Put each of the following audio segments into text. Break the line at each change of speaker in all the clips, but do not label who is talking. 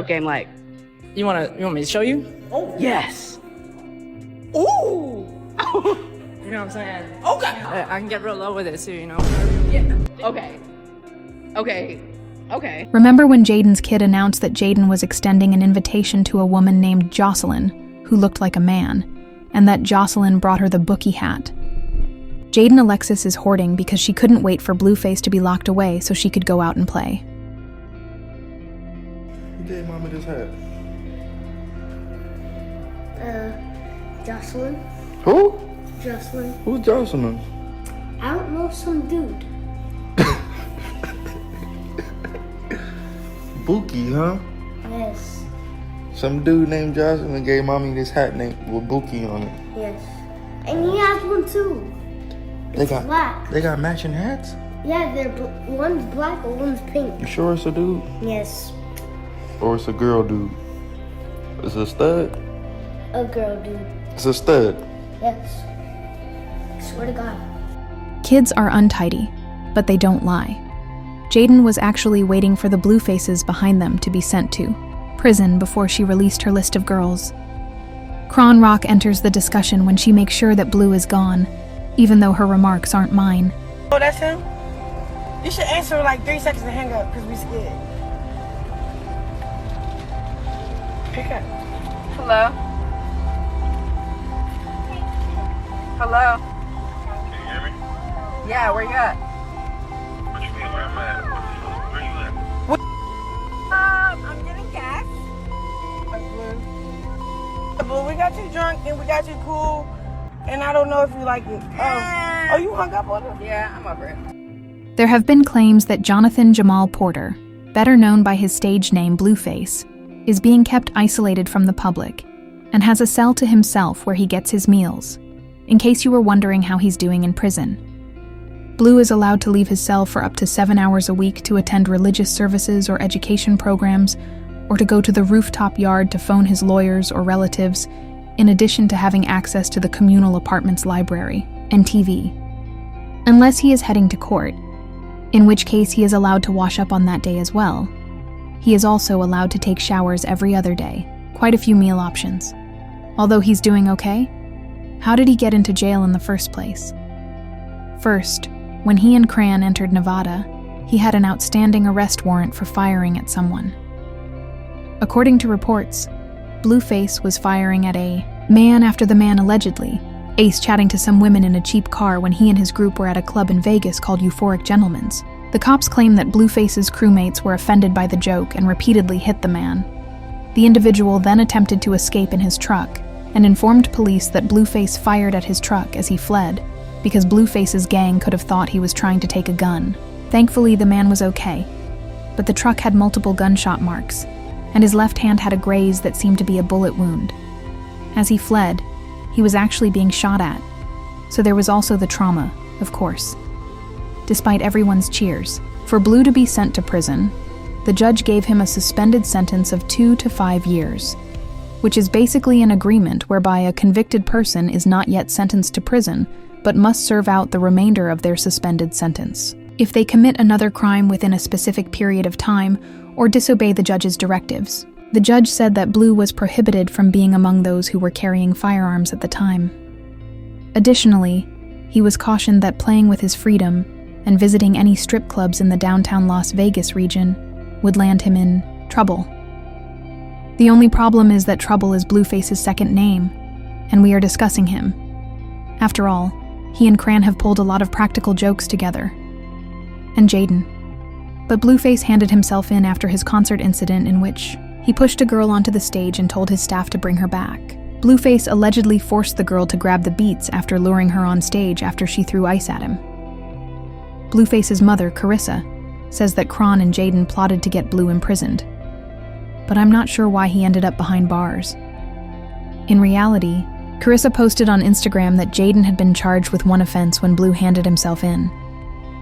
game like.
You want me to show you?
Oh, yes. Ooh.
You know what I'm saying?
Okay.
I can get real low with it too, you know?
Yeah. Okay. Okay. Okay.
Remember when Jaiden's kid announced that Jaiden was extending an invitation to a woman named Jocelyn, who looked like a man, and that Jocelyn brought her the bookie hat? Jaiden Alexis is hoarding because she couldn't wait for Blueface to be locked away so she could go out and play.
Who gave Mama this hat?
Jocelyn.
Who?
Jocelyn.
Who's Jocelyn?
I don't know, some dude.
Buki, huh?
Yes.
Some dude named Jocelyn gave Mommy this hat named with Buki on it.
Yes. And he has one too. It's black.
They got matching hats?
Yeah, one's black or one's pink.
You sure it's a dude?
Yes.
Or it's a girl dude? It's a stud?
A girl dude.
It's a stud.
Yes. I swear to God.
Kids are untidy, but they don't lie. Jaiden was actually waiting for the Bluefaces behind them to be sent to prison before she released her list of girls. Cron Rock enters the discussion when she makes sure that Blue is gone, even though her remarks aren't mine.
Oh, that's him? You should answer like 3 seconds and hang up, because we scared. Pick up.
Hello? Hello?
Can you hear me?
Yeah, where you at?
What you mean, where I'm at? Where you at?
I'm getting gas. Blue, we got you drunk and we got you cool, and I don't know if you like it. Oh, you hung up on her?
Yeah, I'm over it.
There have been claims that Jonathan Jamal Porter, better known by his stage name Blueface, is being kept isolated from the public and has a cell to himself where he gets his meals, in case you were wondering how he's doing in prison. Blue is allowed to leave his cell for up to 7 hours a week to attend religious services or education programs, or to go to the rooftop yard to phone his lawyers or relatives, in addition to having access to the communal apartment's library and TV. Unless he is heading to court, in which case he is allowed to wash up on that day as well. He is also allowed to take showers every other day, quite a few meal options. Although he's doing okay, how did he get into jail in the first place? First, when he and Cran entered Nevada, he had an outstanding arrest warrant for firing at someone. According to reports, Blueface was firing at a man after the man allegedly, Ace chatting to some women in a cheap car when he and his group were at a club in Vegas called Euphoric Gentlemen's. The cops claim that Blueface's crewmates were offended by the joke and repeatedly hit the man. The individual then attempted to escape in his truck and informed police that Blueface fired at his truck as he fled, because Blueface's gang could have thought he was trying to take a gun. Thankfully, the man was okay, but the truck had multiple gunshot marks, and his left hand had a graze that seemed to be a bullet wound. As he fled, he was actually being shot at, so there was also the trauma, of course. Despite everyone's cheers for Blue to be sent to prison, the judge gave him a suspended sentence of 2 to 5 years, which is basically an agreement whereby a convicted person is not yet sentenced to prison, but must serve out the remainder of their suspended sentence if they commit another crime within a specific period of time or disobey the judge's directives. The judge said that Blue was prohibited from being among those who were carrying firearms at the time. Additionally, he was cautioned that playing with his freedom and visiting any strip clubs in the downtown Las Vegas region would land him in trouble. The only problem is that Trouble is Blueface's second name, and we are discussing him. After all, he and Cran have pulled a lot of practical jokes together. And Jaiden. But Blueface handed himself in after his concert incident in which he pushed a girl onto the stage and told his staff to bring her back. Blueface allegedly forced the girl to grab the beats after luring her on stage after she threw ice at him. Blueface's mother, Carissa, says that Cron and Jaiden plotted to get Blue imprisoned, but I'm not sure why he ended up behind bars. In reality, Carissa posted on Instagram that Jaiden had been charged with one offense when Blue handed himself in.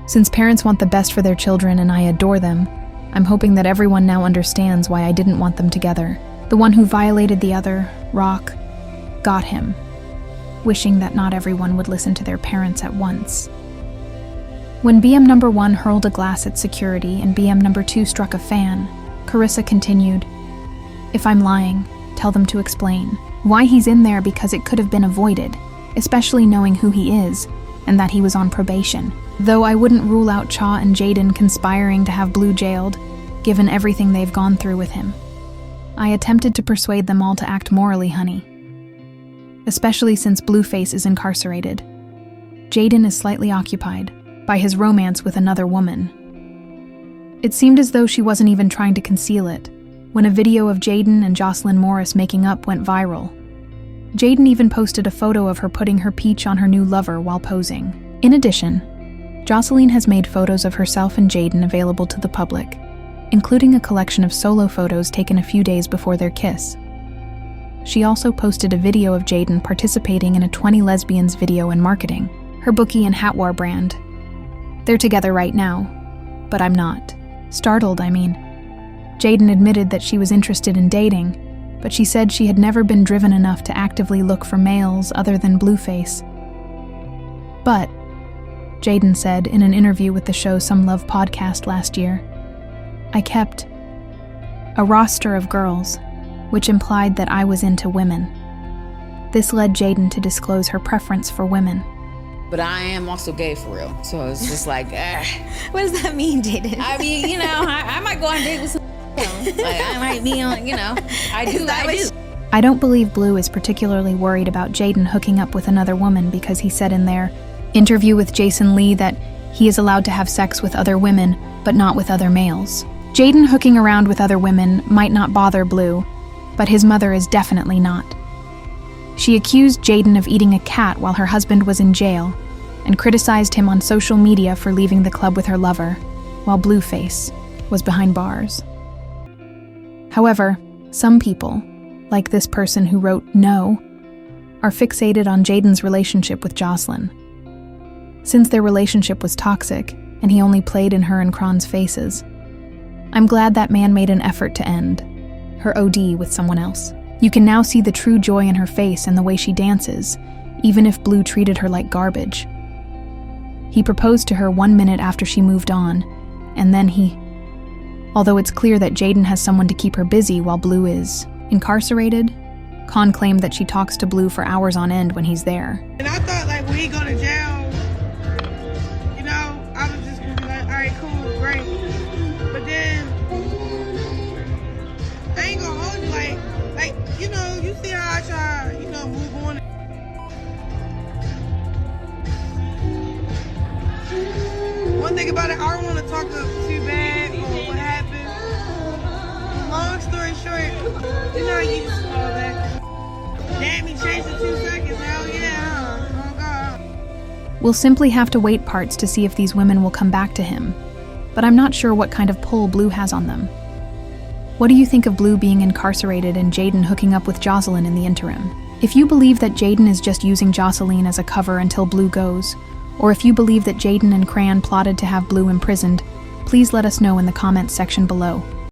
Since parents want the best for their children and I adore them, I'm hoping that everyone now understands why I didn't want them together. The one who violated the other, Rock, got him, wishing that not everyone would listen to their parents at once. When BM number 1 hurled a glass at security and BM number 2 struck a fan, Carissa continued, If I'm lying, tell them to explain. Why he's in there, because it could have been avoided, especially knowing who he is and that he was on probation. Though I wouldn't rule out Cha and Jaiden conspiring to have Blue jailed, given everything they've gone through with him. I attempted to persuade them all to act morally, honey. Especially since Blueface is incarcerated. Jaiden is slightly occupied by his romance with another woman. It seemed as though she wasn't even trying to conceal it, when a video of Jaiden and Jocelyn Morris making up went viral. Jaiden even posted a photo of her putting her peach on her new lover while posing. In addition, Jocelyn has made photos of herself and Jaiden available to the public, including a collection of solo photos taken a few days before their kiss. She also posted a video of Jaiden participating in a 20 Lesbians video and marketing, her bookie and Hatwar brand. They're together right now, but I'm not. Startled, I mean. Jaiden admitted that she was interested in dating, but she said she had never been driven enough to actively look for males other than Blueface. But, Jaiden said in an interview with the show Some Love podcast last year, I kept a roster of girls, which implied that I was into women. This led Jaiden to disclose her preference for women.
But I am also gay for real, so it's just like,
What does that mean, Jaiden?
I mean, you know, I might go on a date with some, like I might be on, you know, I do.
I don't believe Blue is particularly worried about Jaiden hooking up with another woman, because he said in their interview with Jason Lee that he is allowed to have sex with other women, but not with other males. Jaiden hooking around with other women might not bother Blue, but his mother is definitely not. She accused Jaiden of eating a cat while her husband was in jail, and criticized him on social media for leaving the club with her lover, while Blueface was behind bars. However, some people, like this person who wrote no, are fixated on Jaiden's relationship with Jocelyn. Since their relationship was toxic, and he only played in her and Kron's faces, I'm glad that man made an effort to end her OD with someone else. You can now see the true joy in her face and the way she dances, even if Blue treated her like garbage. He proposed to her 1 minute after she moved on, and then although it's clear that Jaiden has someone to keep her busy while Blue is incarcerated, Khan claimed that she talks to Blue for hours on end when he's there.
And I thought, like, when he go to jail, you know, I was just gonna be like, all right, cool, great. But then, I ain't gonna hold you, like, you know, you see how I try, you know, move on. One thing about it, I don't want to talk too bad or what happened. Long story short, you know, you just all that. Damn, he changed in 2 seconds. Hell yeah. Oh, God.
We'll simply have to wait parts to see if these women will come back to him, but I'm not sure what kind of pull Blue has on them. What do you think of Blue being incarcerated and Jaiden hooking up with Jocelyn in the interim? If you believe that Jaiden is just using Jocelyn as a cover until Blue goes, or if you believe that Jaiden and Chrisean plotted to have Blue imprisoned, please let us know in the comments section below.